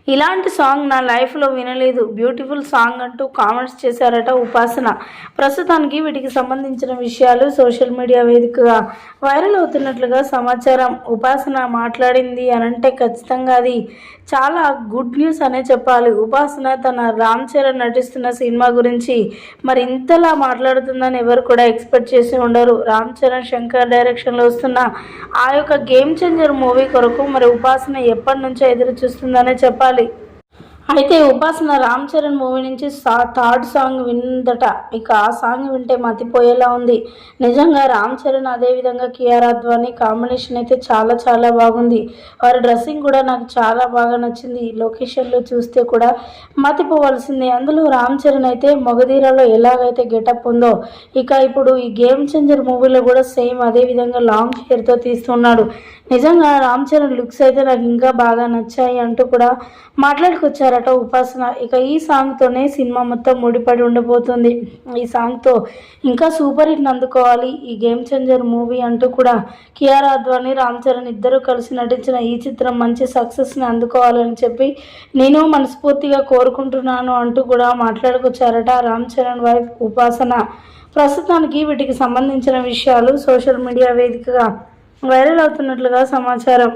ఇలాంటి సాంగ్ నా లైఫ్లో వినలేదు, బ్యూటిఫుల్ సాంగ్ అంటూ కామెంట్స్ చేశారట ఉపాసన. ప్రస్తుతానికి వీటికి సంబంధించిన విషయాలు సోషల్ మీడియా వేదికగా వైరల్ అవుతున్నట్లుగా సమాచారం. ఉపాసన మాట్లాడింది అనంటే ఖచ్చితంగా అది చాలా గుడ్ న్యూస్ అనే చెప్పాలి. ఉపాసన తన రామ్ చరణ్ నటిస్తున్న సినిమా గురించి మరి ఇంతలా మాట్లాడుతుందని ఎవరు కూడా ఎక్స్పెక్ట్ చేసి ఉండరు. రామ్ చరణ్ శంకర్ డైరెక్షన్లో వస్తున్న ఆ యొక్క గేమ్ చేంజర్ మూవీ కొరకు మరి ఉపాసన ఎప్పటి నుంచో ఎదురు చూస్తుందనే చెప్పాలి. అయితే ఉపాసన రామ్ చరణ్ మూవీ నుంచి థర్డ్ సాంగ్ విందట. ఇక ఆ సాంగ్ వింటే మతిపోయేలా ఉంది. నిజంగా రామ్ చరణ్ అదేవిధంగా కియారా అద్వానీ కాంబినేషన్ అయితే చాలా చాలా బాగుంది. వారి డ్రెస్సింగ్ కూడా నాకు చాలా బాగా నచ్చింది. లొకేషన్లో చూస్తే కూడా మతిపోవలసిందే. అందులో రామ్ చరణ్ అయితే మొగధీరాలో ఎలాగైతే గెటప్ ఉందో ఇక ఇప్పుడు ఈ గేమ్ చేంజర్ మూవీలో కూడా సేమ్ అదే విధంగా లాంగ్ హెయిర్తో తీస్తున్నాడు. నిజంగా రామ్ చరణ్ లుక్స్ అయితే నాకు ఇంకా బాగా నచ్చాయి అంటూ కూడా మాట్లాడుకొచ్చారట ఉపాసన. ఇక ఈ సాంగ్తోనే సినిమా మొత్తం ముడిపడి ఉండబోతుంది. ఈ సాంగ్తో ఇంకా సూపర్ హిట్ అందుకోవాలి ఈ గేమ్ చేంజర్ మూవీ అంటూ కూడా కియారా అద్వానీ రామ్ చరణ్ ఇద్దరు కలిసి నటించిన ఈ చిత్రం మంచి సక్సెస్ని అందుకోవాలని చెప్పి నేను మనస్ఫూర్తిగా కోరుకుంటున్నాను అంటూ కూడా మాట్లాడుకొచ్చారట రామ్ చరణ్ వైఫ్ ఉపాసన. ప్రస్తుతానికి వీటికి సంబంధించిన విషయాలు సోషల్ మీడియా వేదికగా వైరల్ అవుతున్నట్లుగా సమాచారం.